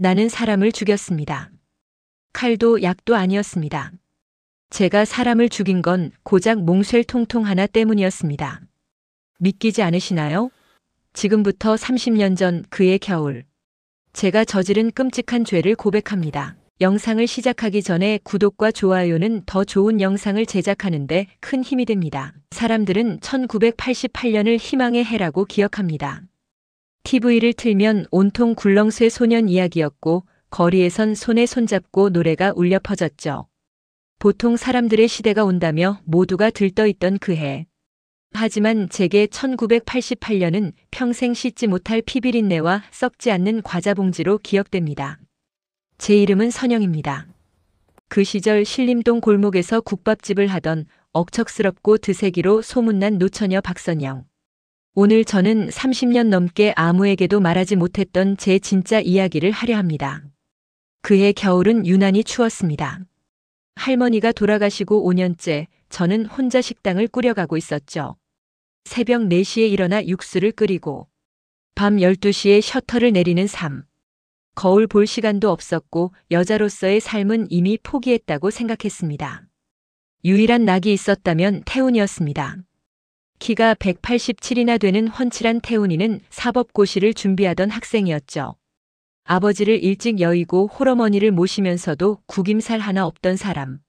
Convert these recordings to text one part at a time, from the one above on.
나는 사람을 죽였습니다. 칼도 약도 아니었습니다. 제가 사람을 죽인 건 고작 몽쉘 통통 하나 때문이었습니다. 믿기지 않으시나요? 지금부터 30년 전 그해 겨울. 제가 저지른 끔찍한 죄를 고백합니다. 영상을 시작하기 전에 구독과 좋아요는 더 좋은 영상을 제작하는데 큰 힘이 됩니다. 사람들은 1988년을 희망의 해라고 기억합니다. TV를 틀면 온통 굴렁쇠 소년 이야기였고 거리에선 손에 손잡고 노래가 울려 퍼졌죠. 보통 사람들의 시대가 온다며 모두가 들떠있던 그 해. 하지만 제게 1988년은 평생 씻지 못할 피비린내와 썩지 않는 과자 봉지로 기억됩니다. 제 이름은 선영입니다. 그 시절 신림동 골목에서 국밥집을 하던 억척스럽고 드세기로 소문난 노처녀 박선영. 오늘 저는 30년 넘게 아무에게도 말하지 못했던 제 진짜 이야기를 하려 합니다. 그해 겨울은 유난히 추웠습니다. 할머니가 돌아가시고 5년째 저는 혼자 식당을 꾸려가고 있었죠. 새벽 4시에 일어나 육수를 끓이고 밤 12시에 셔터를 내리는 삶. 거울 볼 시간도 없었고 여자로서의 삶은 이미 포기했다고 생각했습니다. 유일한 낙이 있었다면 태훈이었습니다. 키가 187이나 되는 훤칠한 태훈이는 사법고시를 준비하던 학생이었죠. 아버지를 일찍 여의고 홀어머니를 모시면서도 구김살 하나 없던 사람.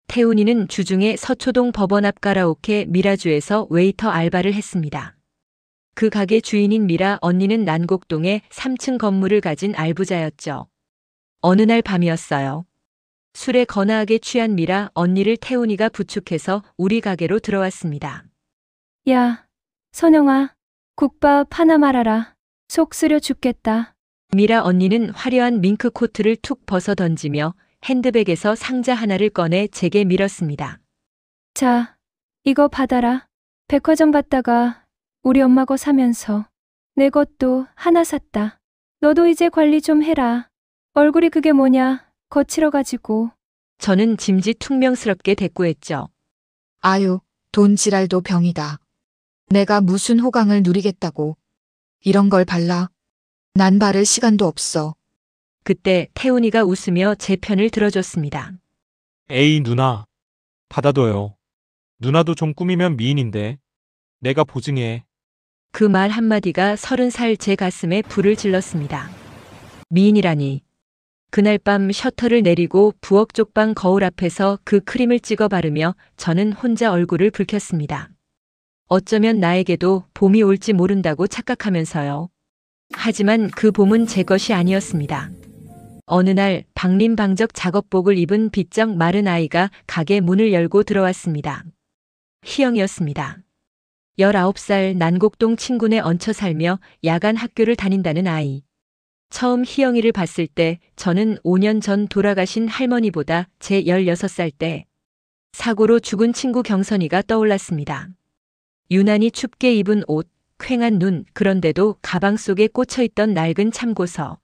태훈이는 주중에 서초동 법원 앞 가라오케 미라주에서 웨이터 알바를 했습니다. 그 가게 주인인 미라 언니는 난곡동에 3층 건물을 가진 알부자였죠. 어느 날 밤이었어요. 술에 거나하게 취한 미라 언니를 태훈이가 부축해서 우리 가게로 들어왔습니다. 야, 선영아, 국밥 하나 말아라. 속 쓰려 죽겠다. 미라 언니는 화려한 밍크 코트를 툭 벗어 던지며 핸드백에서 상자 하나를 꺼내 제게 밀었습니다. 자, 이거 받아라. 백화점 갔다가 우리 엄마 거 사면서 내 것도 하나 샀다. 너도 이제 관리 좀 해라. 얼굴이 그게 뭐냐, 거칠어가지고. 저는 짐짓퉁명스럽게 대꾸했죠. 아유, 돈 지랄도 병이다. 내가 무슨 호강을 누리겠다고. 이런 걸 발라. 난 바를 시간도 없어. 그때 태훈이가 웃으며 제 편을 들어줬습니다. 에이 누나, 받아둬요. 누나도 좀 꾸미면 미인인데. 내가 보증해. 그 말 한마디가 30살 제 가슴에 불을 질렀습니다. 미인이라니. 그날 밤 셔터를 내리고 부엌 쪽방 거울 앞에서 그 크림을 찍어 바르며 저는 혼자 얼굴을 붉혔습니다. 어쩌면 나에게도 봄이 올지 모른다고 착각하면서요. 하지만 그 봄은 제 것이 아니었습니다. 어느 날 방림방적 작업복을 입은 비쩍 마른 아이가 가게 문을 열고 들어왔습니다. 희영이었습니다. 19살 난곡동 친구네 얹혀 살며 야간 학교를 다닌다는 아이. 처음 희영이를 봤을 때 저는 5년 전 돌아가신 할머니보다 제 16살 때 사고로 죽은 친구 경선이가 떠올랐습니다. 유난히 춥게 입은 옷, 퀭한 눈, 그런데도 가방 속에 꽂혀있던 낡은 참고서.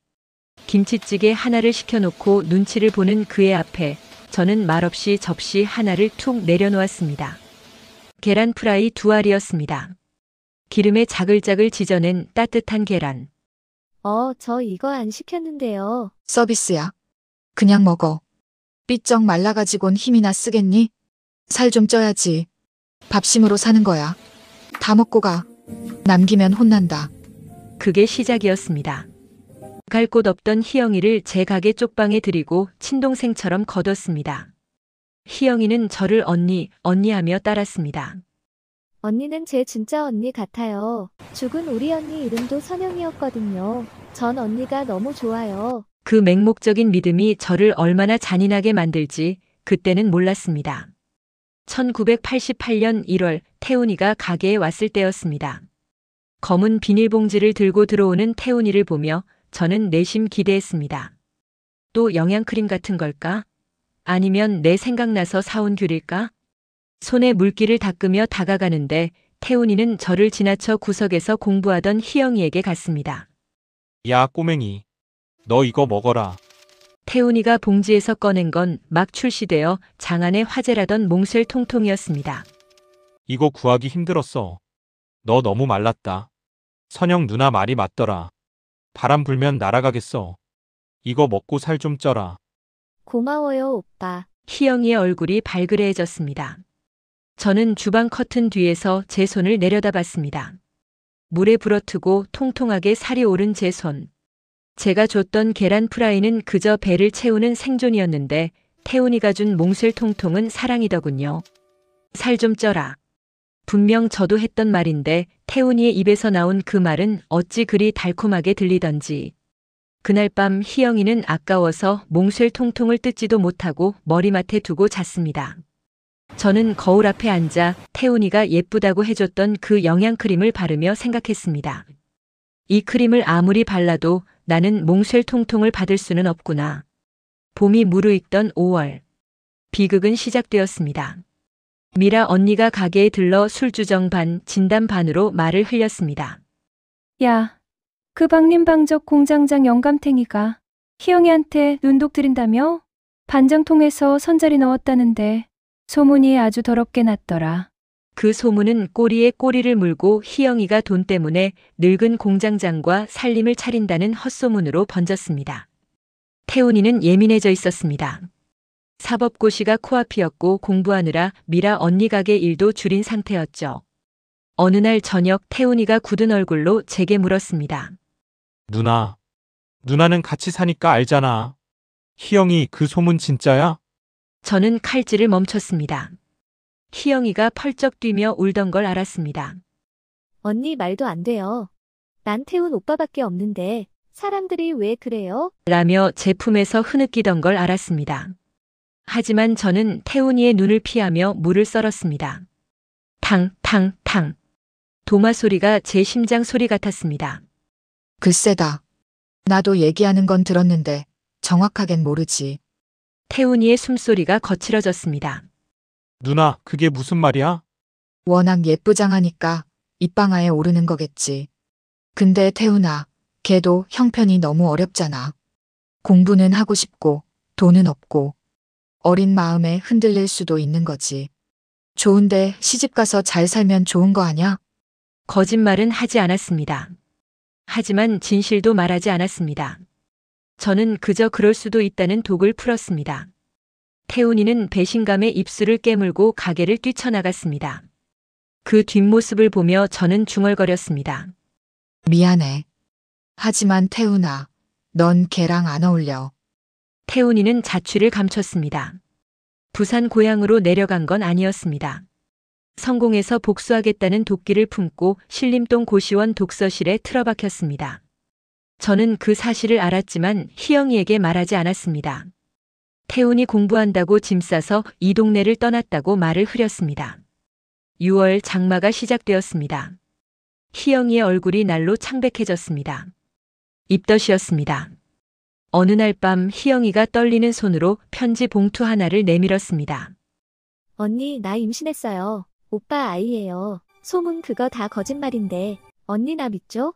김치찌개 하나를 시켜놓고 눈치를 보는 그의 앞에 저는 말없이 접시 하나를 툭 내려놓았습니다. 계란 프라이 2알이었습니다. 기름에 자글자글 지져낸 따뜻한 계란. 저 이거 안 시켰는데요. 서비스야. 그냥 먹어. 삐쩍 말라가지곤 힘이나 쓰겠니? 살 좀 쪄야지. 밥심으로 사는 거야. 다 먹고 가. 남기면 혼난다. 그게 시작이었습니다. 갈 곳 없던 희영이를 제 가게 쪽방에 들이고 친동생처럼 거뒀습니다. 희영이는 저를 언니 하며 따랐습니다. 언니는 제 진짜 언니 같아요. 죽은 우리 언니 이름도 선영이었거든요. 전 언니가 너무 좋아요. 그 맹목적인 믿음이 저를 얼마나 잔인하게 만들지 그때는 몰랐습니다. 1988년 1월 태훈이가 가게에 왔을 때였습니다. 검은 비닐봉지를 들고 들어오는 태훈이를 보며 저는 내심 기대했습니다. 또 영양크림 같은 걸까? 아니면 내 생각나서 사온 귤일까? 손에 물기를 닦으며 다가가는데 태훈이는 저를 지나쳐 구석에서 공부하던 희영이에게 갔습니다. 야 꼬맹이, 너 이거 먹어라. 태훈이가 봉지에서 꺼낸 건 막 출시되어 장안의 화제라던 몽쉘 통통이었습니다. 이거 구하기 힘들었어. 너 너무 말랐다. 선영 누나 말이 맞더라. 바람 불면 날아가겠어. 이거 먹고 살 좀 쪄라. 고마워요, 오빠. 희영이의 얼굴이 발그레해졌습니다. 저는 주방 커튼 뒤에서 제 손을 내려다봤습니다. 물에 불어트고 통통하게 살이 오른 제 손. 제가 줬던 계란 프라이는 그저 배를 채우는 생존이었는데 태훈이가 준 몽쉘통통은 사랑이더군요. 살 좀 쪄라. 분명 저도 했던 말인데 태훈이의 입에서 나온 그 말은 어찌 그리 달콤하게 들리던지. 그날 밤 희영이는 아까워서 몽쉘통통을 뜯지도 못하고 머리맡에 두고 잤습니다. 저는 거울 앞에 앉아 태훈이가 예쁘다고 해줬던 그 영양크림을 바르며 생각했습니다. 이 크림을 아무리 발라도 나는 몽쉘통통을 받을 수는 없구나. 봄이 무르익던 5월. 비극은 시작되었습니다. 미라 언니가 가게에 들러 술주정 반, 진담 반으로 말을 흘렸습니다. 야, 그 박림방적 공장장 영감탱이가 희영이한테 눈독 들인다며? 반정통에서 선자리 넣었다는데 소문이 아주 더럽게 났더라. 그 소문은 꼬리에 꼬리를 물고 희영이가 돈 때문에 늙은 공장장과 살림을 차린다는 헛소문으로 번졌습니다. 태훈이는 예민해져 있었습니다. 사법고시가 코앞이었고 공부하느라 미라 언니 가게 일도 줄인 상태였죠. 어느 날 저녁 태훈이가 굳은 얼굴로 제게 물었습니다. 누나는 같이 사니까 알잖아. 희영이 그 소문 진짜야? 저는 칼질을 멈췄습니다. 희영이가 펄쩍 뛰며 울던 걸 알았습니다. 언니 말도 안 돼요. 난 태훈 오빠밖에 없는데 사람들이 왜 그래요? 라며 제 품에서 흐느끼던 걸 알았습니다. 하지만 저는 태훈이의 눈을 피하며 물을 썰었습니다. 탕, 탕, 탕. 도마 소리가 제 심장 소리 같았습니다. 글쎄다. 나도 얘기하는 건 들었는데 정확하겐 모르지. 태훈이의 숨소리가 거칠어졌습니다. 누나, 그게 무슨 말이야? 워낙 예쁘장하니까 입방아에 오르는 거겠지. 근데 태훈아, 걔도 형편이 너무 어렵잖아. 공부는 하고 싶고 돈은 없고 어린 마음에 흔들릴 수도 있는 거지. 좋은데 시집가서 잘 살면 좋은 거 아냐? 거짓말은 하지 않았습니다. 하지만 진실도 말하지 않았습니다. 저는 그저 그럴 수도 있다는 독을 풀었습니다. 태훈이는 배신감에 입술을 깨물고 가게를 뛰쳐나갔습니다. 그 뒷모습을 보며 저는 중얼거렸습니다. 미안해. 하지만 태훈아, 넌 걔랑 안 어울려. 태훈이는 자취를 감췄습니다. 부산 고향으로 내려간 건 아니었습니다. 성공해서 복수하겠다는 도끼를 품고 신림동 고시원 독서실에 틀어박혔습니다. 저는 그 사실을 알았지만 희영이에게 말하지 않았습니다. 태훈이 공부한다고 짐 싸서 이 동네를 떠났다고 말을 흐렸습니다. 6월 장마가 시작되었습니다. 희영이의 얼굴이 날로 창백해졌습니다. 입덧이었습니다. 어느 날 밤 희영이가 떨리는 손으로 편지 봉투 하나를 내밀었습니다. 언니, 나 임신했어요. 오빠 아이예요. 소문 그거 다 거짓말인데 언니 나 믿죠?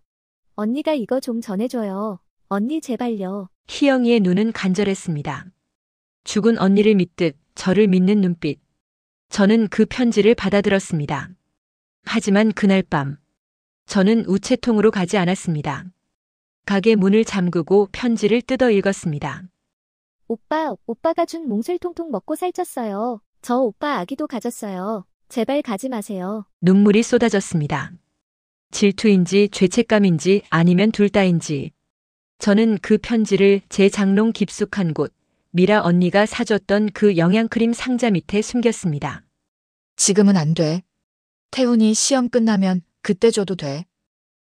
언니가 이거 좀 전해줘요. 언니 제발요. 희영이의 눈은 간절했습니다. 죽은 언니를 믿듯 저를 믿는 눈빛. 저는 그 편지를 받아들었습니다. 하지만 그날 밤 저는 우체통으로 가지 않았습니다. 가게 문을 잠그고 편지를 뜯어 읽었습니다. 오빠가 준 몽쉘통통 먹고 살쪘어요. 저 오빠 아기도 가졌어요. 제발 가지 마세요. 눈물이 쏟아졌습니다. 질투인지 죄책감인지 아니면 둘 다인지. 저는 그 편지를 제 장롱 깊숙한 곳, 미라 언니가 사줬던 그 영양크림 상자 밑에 숨겼습니다. 지금은 안 돼. 태훈이 시험 끝나면 그때 줘도 돼.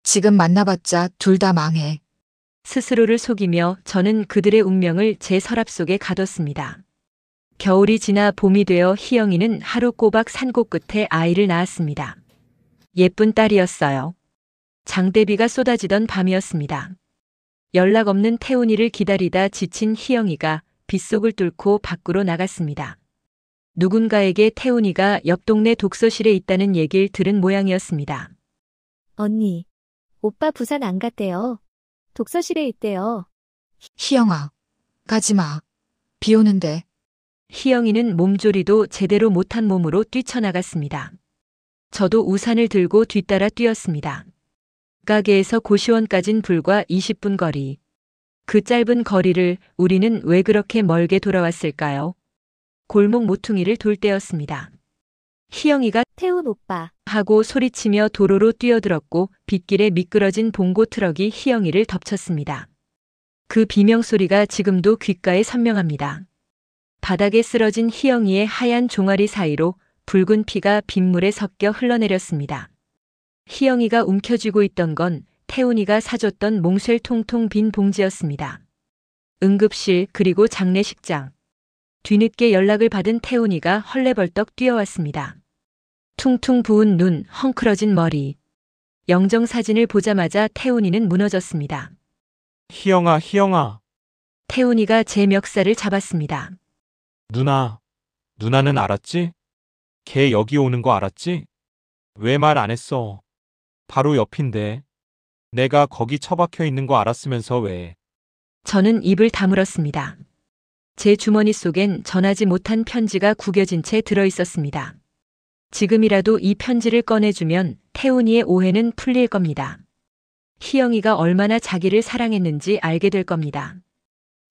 지금 만나봤자 둘 다 망해. 스스로를 속이며 저는 그들의 운명을 제 서랍 속에 가뒀습니다. 겨울이 지나 봄이 되어 희영이는 하루 꼬박 산골 끝에 아이를 낳았습니다. 예쁜 딸이었어요. 장대비가 쏟아지던 밤이었습니다. 연락 없는 태훈이를 기다리다 지친 희영이가 빗속을 뚫고 밖으로 나갔습니다. 누군가에게 태훈이가 옆 동네 독서실에 있다는 얘기를 들은 모양이었습니다. 언니, 오빠 부산 안 갔대요. 독서실에 있대요. 희영아, 가지 마. 비 오는데. 희영이는 몸조리도 제대로 못한 몸으로 뛰쳐나갔습니다. 저도 우산을 들고 뒤따라 뛰었습니다. 가게에서 고시원까진 불과 20분 거리. 그 짧은 거리를 우리는 왜 그렇게 멀게 돌아왔을까요? 골목 모퉁이를 돌 때였습니다. 희영이가 태훈 오빠. 하고 소리치며 도로로 뛰어들었고 빗길에 미끄러진 봉고 트럭이 희영이를 덮쳤습니다. 그 비명소리가 지금도 귓가에 선명합니다. 바닥에 쓰러진 희영이의 하얀 종아리 사이로 붉은 피가 빗물에 섞여 흘러내렸습니다. 희영이가 움켜쥐고 있던 건 태훈이가 사줬던 몽쉘 통통 빈 봉지였습니다. 응급실 그리고 장례식장. 뒤늦게 연락을 받은 태훈이가 헐레벌떡 뛰어왔습니다. 퉁퉁 부은 눈, 헝클어진 머리. 영정사진을 보자마자 태훈이는 무너졌습니다. 희영아, 희영아. 태훈이가 제 멱살을 잡았습니다. 누나는 알았지? 걔 여기 오는 거 알았지? 왜 말 안 했어? 바로 옆인데. 내가 거기 처박혀 있는 거 알았으면서 왜? 저는 입을 다물었습니다. 제 주머니 속엔 전하지 못한 편지가 구겨진 채 들어 있었습니다. 지금이라도 이 편지를 꺼내주면 태훈이의 오해는 풀릴 겁니다. 희영이가 얼마나 자기를 사랑했는지 알게 될 겁니다.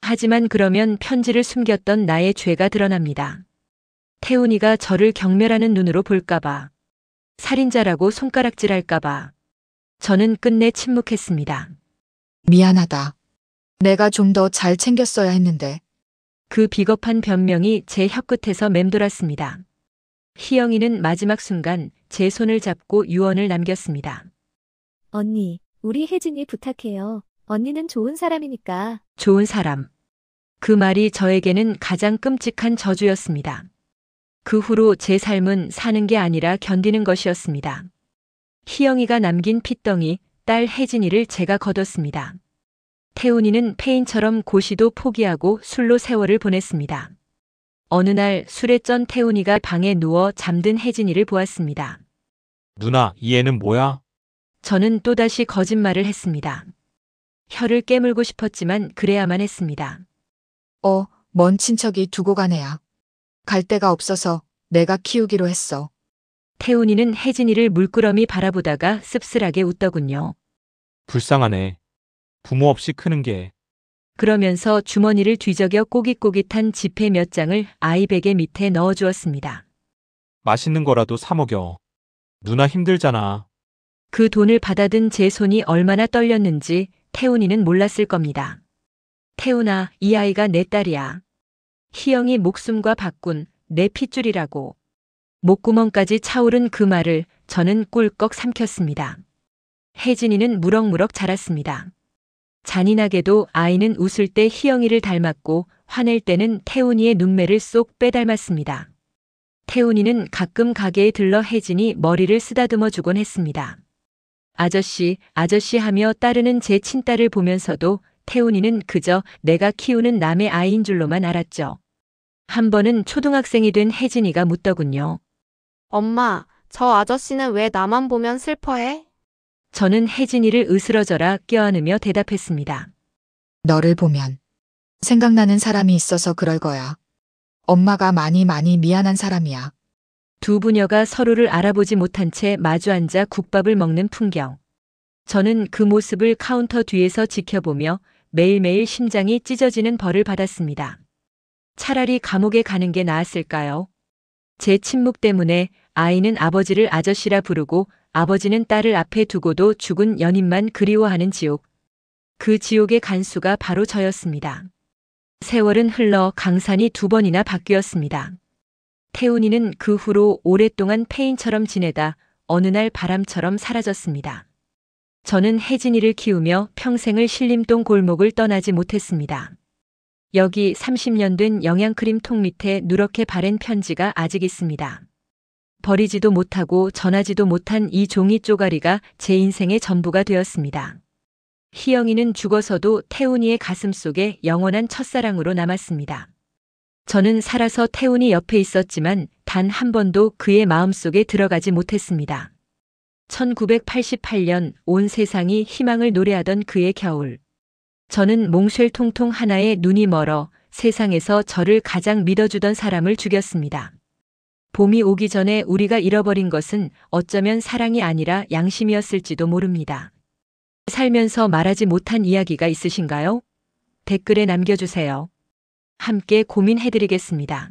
하지만 그러면 편지를 숨겼던 나의 죄가 드러납니다. 태훈이가 저를 경멸하는 눈으로 볼까봐, 살인자라고 손가락질할까봐. 저는 끝내 침묵했습니다. 미안하다. 내가 좀 더 잘 챙겼어야 했는데. 그 비겁한 변명이 제 혀끝에서 맴돌았습니다. 희영이는 마지막 순간 제 손을 잡고 유언을 남겼습니다. 언니, 우리 혜진이 부탁해요. 언니는 좋은 사람이니까. 좋은 사람. 그 말이 저에게는 가장 끔찍한 저주였습니다. 그 후로 제 삶은 사는 게 아니라 견디는 것이었습니다. 희영이가 남긴 핏덩이, 딸 혜진이를 제가 거뒀습니다. 태훈이는 페인처럼 고시도 포기하고 술로 세월을 보냈습니다. 어느 날 술에 쩐 태훈이가 방에 누워 잠든 혜진이를 보았습니다. 누나, 이 애는 뭐야? 저는 또다시 거짓말을 했습니다. 혀를 깨물고 싶었지만 그래야만 했습니다. 먼 친척이 두고 간 애야. 갈 데가 없어서 내가 키우기로 했어. 태훈이는 혜진이를 물끄러미 바라보다가 씁쓸하게 웃더군요. 불쌍하네. 부모 없이 크는 게. 그러면서 주머니를 뒤적여 꼬깃꼬깃한 지폐 몇 장을 아이 베개 밑에 넣어주었습니다. 맛있는 거라도 사 먹여. 누나 힘들잖아. 그 돈을 받아든 제 손이 얼마나 떨렸는지 태훈이는 몰랐을 겁니다. 태훈아, 이 아이가 내 딸이야. 희영이 목숨과 바꾼 내 핏줄이라고. 목구멍까지 차오른 그 말을 저는 꿀꺽 삼켰습니다. 혜진이는 무럭무럭 자랐습니다. 잔인하게도 아이는 웃을 때 희영이를 닮았고 화낼 때는 태훈이의 눈매를 쏙 빼닮았습니다. 태훈이는 가끔 가게에 들러 혜진이 머리를 쓰다듬어 주곤 했습니다. 아저씨, 아저씨 하며 따르는 제 친딸을 보면서도 태훈이는 그저 내가 키우는 남의 아이인 줄로만 알았죠. 한 번은 초등학생이 된 혜진이가 묻더군요. 엄마, 저 아저씨는 왜 나만 보면 슬퍼해? 저는 혜진이를 으스러져라 껴안으며 대답했습니다. 너를 보면 생각나는 사람이 있어서 그럴 거야. 엄마가 많이 미안한 사람이야. 두 부녀가 서로를 알아보지 못한 채 마주 앉아 국밥을 먹는 풍경. 저는 그 모습을 카운터 뒤에서 지켜보며 매일매일 심장이 찢어지는 벌을 받았습니다. 차라리 감옥에 가는 게 나았을까요? 제 침묵 때문에 아이는 아버지를 아저씨라 부르고 아버지는 딸을 앞에 두고도 죽은 연인만 그리워하는 지옥. 그 지옥의 간수가 바로 저였습니다. 세월은 흘러 강산이 2번이나 바뀌었습니다. 태훈이는 그 후로 오랫동안 페인처럼 지내다 어느 날 바람처럼 사라졌습니다. 저는 혜진이를 키우며 평생을 신림동 골목을 떠나지 못했습니다. 여기 30년 된 영양크림 통 밑에 누렇게 바랜 편지가 아직 있습니다. 버리지도 못하고 전하지도 못한 이 종이 쪼가리가 제 인생의 전부가 되었습니다. 희영이는 죽어서도 태훈이의 가슴 속에 영원한 첫사랑으로 남았습니다. 저는 살아서 태훈이 옆에 있었지만 단 한 번도 그의 마음속에 들어가지 못했습니다. 1988년 온 세상이 희망을 노래하던 그의 겨울. 저는 몽쉘 통통 하나에 눈이 멀어 세상에서 저를 가장 믿어주던 사람을 죽였습니다. 봄이 오기 전에 우리가 잃어버린 것은 어쩌면 사랑이 아니라 양심이었을지도 모릅니다. 살면서 말하지 못한 이야기가 있으신가요? 댓글에 남겨주세요. 함께 고민해드리겠습니다.